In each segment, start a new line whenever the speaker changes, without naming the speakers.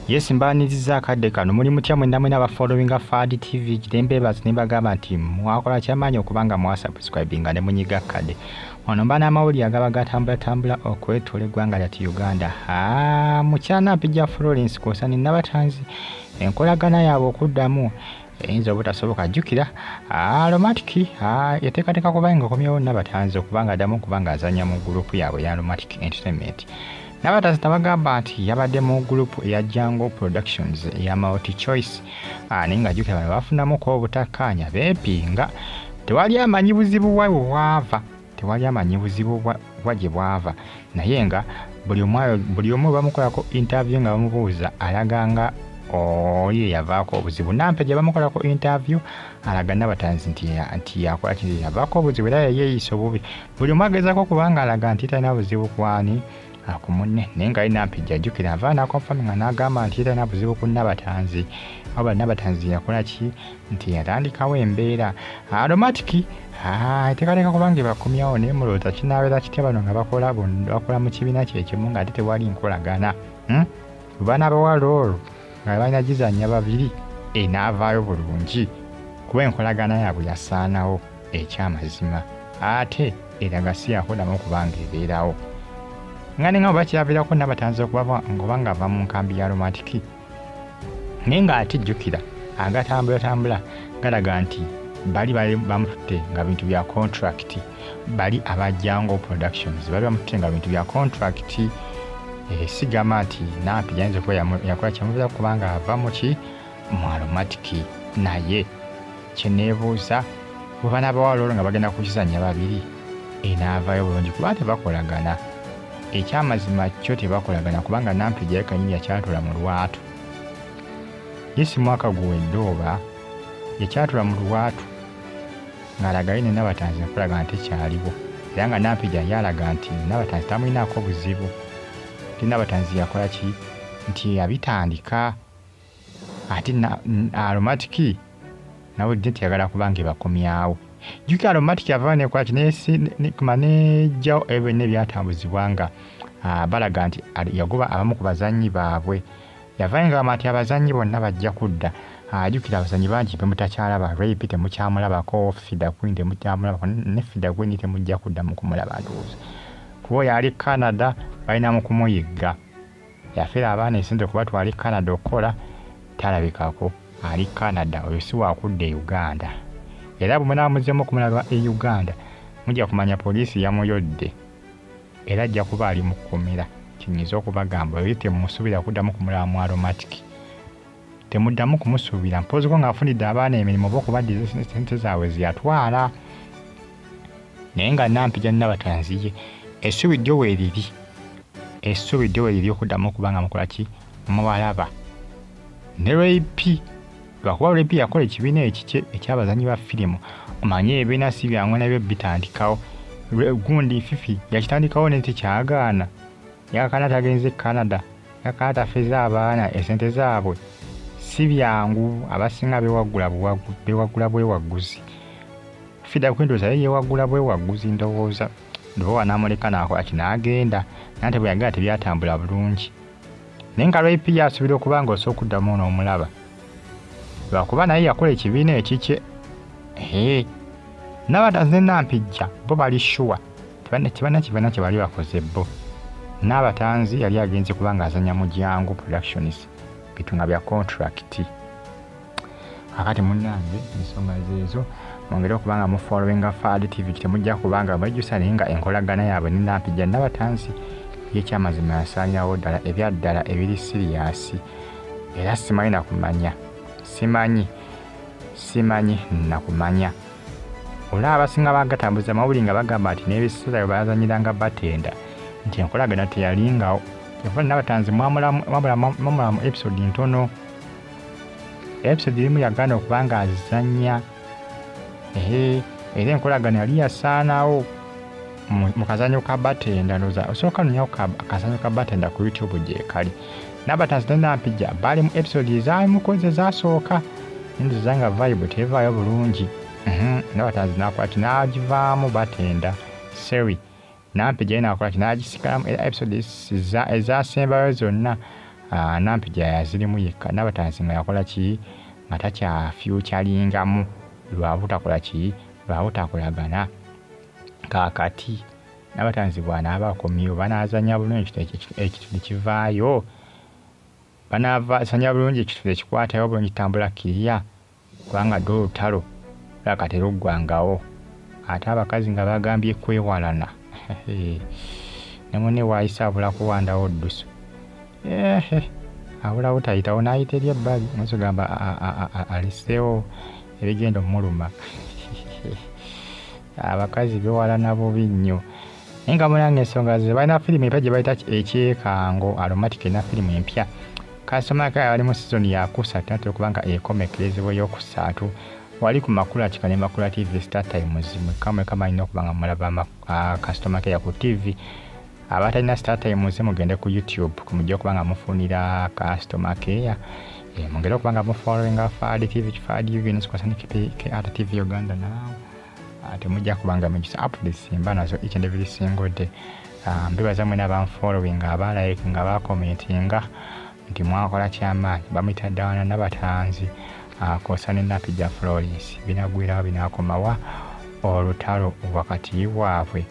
Yes mbaniriza akadde kano muli mutya mwenda mwena aba following Fadi TV Kirembe bazimba nti mwakola kyamanyi okubanga mwasubscribinga ne munyiga kade ono mbana amawuli agaba gatambula okwetula eggwanga lyati Uganda mukyana mpija Florence Kosani Nabatanzi enkolagana yaabwe okuddamu eyinza obutasoboka jjukira Aromatic yateekateeka kubanga okomyewo Nabatanzi okubanga addamu okubanga azanya mu group yaabwe ya Aromatic Entertainment. Nabatanzi tabagamba nti yabadde mu group ya Jungle Productions ya Multi Choice ninga jjukira bano bafunamu ko obutakkaanya beepinga tewali amanyi buzibu bwa gye bwava naye nga buli omu bamukolako interview nga bamubuuza alaganga oye yavaako obuzibu nampe gye bamukolako interview alaga Nabatanzi nti yakola kiri yavaako obuzibu era yeeyisa obubi buli omu agezaako kubanga alaga nti talina buzibu kwani akumunne nenga alina mpijja jjukira avaana confirming n'agamba nti talina buzibu ku Nabatanzi oba Nabatanzi yakola ki nti yatandikawo embeera Aromatic tekaleka kubanga bakomyawo naye mulowooza kinaabeera kitya bano nga bakola mu kibiina kyekimu nga ate tewali nkolagana baana abawala olwo nga balina gizannya babiri enaavaayo bulungi kuba enkolagana yaabwe yasaanawo ekyamazima ate eraga si yakodamu okubanga ebeerawo ngani nga bakyavirako Nabatanzi okuba nga ava mu nkambi ya Aromatic naye nga ate jjukira agatambula galaga nti bali bamututte nga bintu bya contract bali aba Jungle Productions bali bamututte nga bintu bya contract sigama nti nampi janze kuba yakola kyamubuuza kubanga ava mu Aromatic naye kyeneebuuza bwe bana abawala olwo nga bagenda kukizannya babiri enaavaayo bulungi kuba tebakolagana ekyamazima kyo tebakolagana kubanga nampi gyekanyini yakyatula mu lwatu yesi mwaka guwedde oba yakyatula mu lwatu ng'alaga ne Nabatanzi nkolaga nti kyaliwo era nga nampi yalaga nti Nabatanzi tamulinaako buzibu ti Nabatanzi yakola ki nti yabitandika ate Aromatic nawe teyagala kubanga bakomyawo jjukira Aromatic yava nekola ki nejjawo ebyo nebyatambuzibwa nga balaga nti yagoba abamu ku bazannyi baabwe yava ngamba nti abazannyi bonna bajja kudda jjukira abazannyi bangi bemutakyalaba Rape temukyamulabako Fida Queen temukyamulabako ne Fida Queen temujja kuddamu kumulaba ndowooza kuba oyo ali Canada balinamu kumuyigga yafeera abaana esente kubatwala ali Canada okukola talabikako ali Canada oyo si wakudda e Uganda era bwe munaamuzeemu okumulaba e Uganda mujja kumanya poliisi yamuyodde era ajja kuba ali mu kkomera kinyiza okubagamba oyo temusuubira kuddamu kumulaba mu Aromatic temuddamu kumusuubira mpoziko ng'afunidde abaana emirimu oba okubaddiza sente zaabwe ziyatwala naye nga nampija Nabatanzi ye essuubi ddyo weeriri okuddamu okubanga mukola ki mubalaba ne Rape lwakuba Rape yakola ekibiina ekyabazannyi ba firimu omanye ebibiina si byangu nabyo bitandikawo gundi Fifi yakitandikawo ne tekyagaana yakana tagenze Canada yakana tafeza abaana esente zaabwe si byangu abasinga bewagula bwewagguzi Fida Queen ndowooza yeewagula bwewagguzi ndowooza namuleka nakola kinaagenda nante bwe yagala tebyatambula bulungi naye nga Rape yasuubira okuba nga osooka okuddamu n'omulaba lwakuba naye yakola ekibiina ekikye Nabatanzi ne Nampijja bo bali shuwa kibiina kye bali bakoze bo Nabatanzi yali agenze kubanga azanya mu Jungle Productions bitunga bya contract akati munnange ensonga zeezo mwongere okubanga mu following Fadi TV temujja kubanga mwejjusa naye nga enkolagana yaabwe ne Nampijja Nabatanzi yekyamazima yasalirawo ddala ebyaddala ebiri siriyasi era simanyi nakumanya olaba abasinga bagatambuza mawuli nga bagamba nti n'ebiseera bwe bazanyiranga batenda nti enkolagana teyalingawo yava Nabatanzi mwamulamu episode ntono episode erimu yagaana okubanga azanya era enkolagana yali yasaanawo mu kazanyo ka batenda ndowooza osooka nonyawo akazanyo ka batenda ku YouTube gyekali Nabatanzi ne Nampijja bali mu episode ezaamukoze zasooka endiza nga vibe tevaayo bulungi Nabatanzi nakola ki n'agivaamu batenda seri Nampijja nakola ki n'agisigalamu era episode ezasembayo zonna Nampijja yazirimu yekka, Nabatanzi nga yakola ki nga takya futuringamu lwabutakola ki lwabutakolagana. Kaakati Nabatanzi bw'anaaba akomyewo banaazanya bulungi ekituli kivaayo, banaazanya bulungi ekituli ekikwatayo bulungi tambula kiriya, kubanga dde olutalo laka teruggwangawo. Ate abakazi nga bagambye kwewalana ne munne waayisa abula kuwandawo ddusu, abulawo tayitawo n'ayita eri ebbali naye gamba aliseewo ebigenda omuluma. Abakazi bewalana bubi nnyo. Naye nga munange ensonga ze balina firimu empya gye bayita ekyekango aromatic, erina firimu empya. Kasitoma ke ali mu sizoni ya kusatu natera okuba nga ekomekerezebwa ey'okusatu. Wali ku Makula Kika ne Makula TV Star Times mwekka balina okuba nga mulaba kasitoma ke ku TV. Abatalina Star Times mugende ku YouTube mujja okuba nga mufunira kasitoma ke. Mugende okuba nga mufollowinga Fadi TV, Fadi News kwasani ke RTV Uganda now. Temujja kubanga mugisa updates simba nazo each and every single day. Mbebaza mwena abanfollowinga, abalike, abakomentinga nti mwakola kyamaanyi. Bamuyita Dawana Nabatanzi kosane Nampijja Florence. Binagwirawo binakomawa olutalo wakati waabwe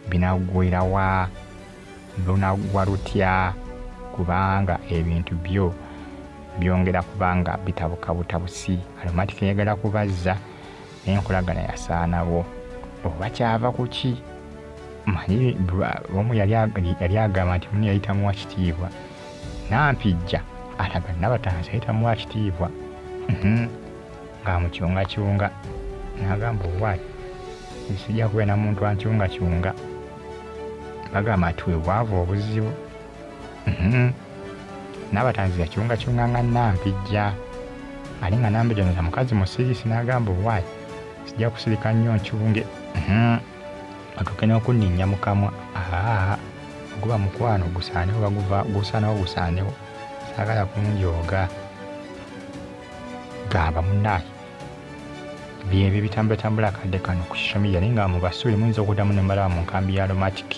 binagwirawa lunagwa lutya, kubanga ebintu byo byongera kubanga bitabuka butabusi. Aromatic yagala kubazza enkolagana yasaanawo oba kyava ku ki. Manyi omu yali agamba nti munne yayitamu wakitiibwa, Nampijja alaga Nabatanzi yayitamu wakitiibwa ng'amucyungacyunga. N'agamba owaali sijja kubeera na muntu ancyungacyunga, bagamba nti we bwava obuzibu. Nabatanzi yacyungacyunga nga Nampijja, ali nga Nampijja nga mukazi musirisi. N'agamba owaali sijja kusirika nnyo ncyunge atuuke n'okunninnya mu kamwa. Guba mukwano gusaanewo gusaanawo gusaanewo, saagala kunjooga. Gamba munnaaye byebyo bitambula kadde kano ku social media, naye nga mubasuule muyinza okuddamu ne mbalaba mu nkambi ya Aromatic.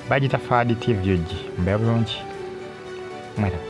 Bagita Fadi TV ogi mbeera bulungi.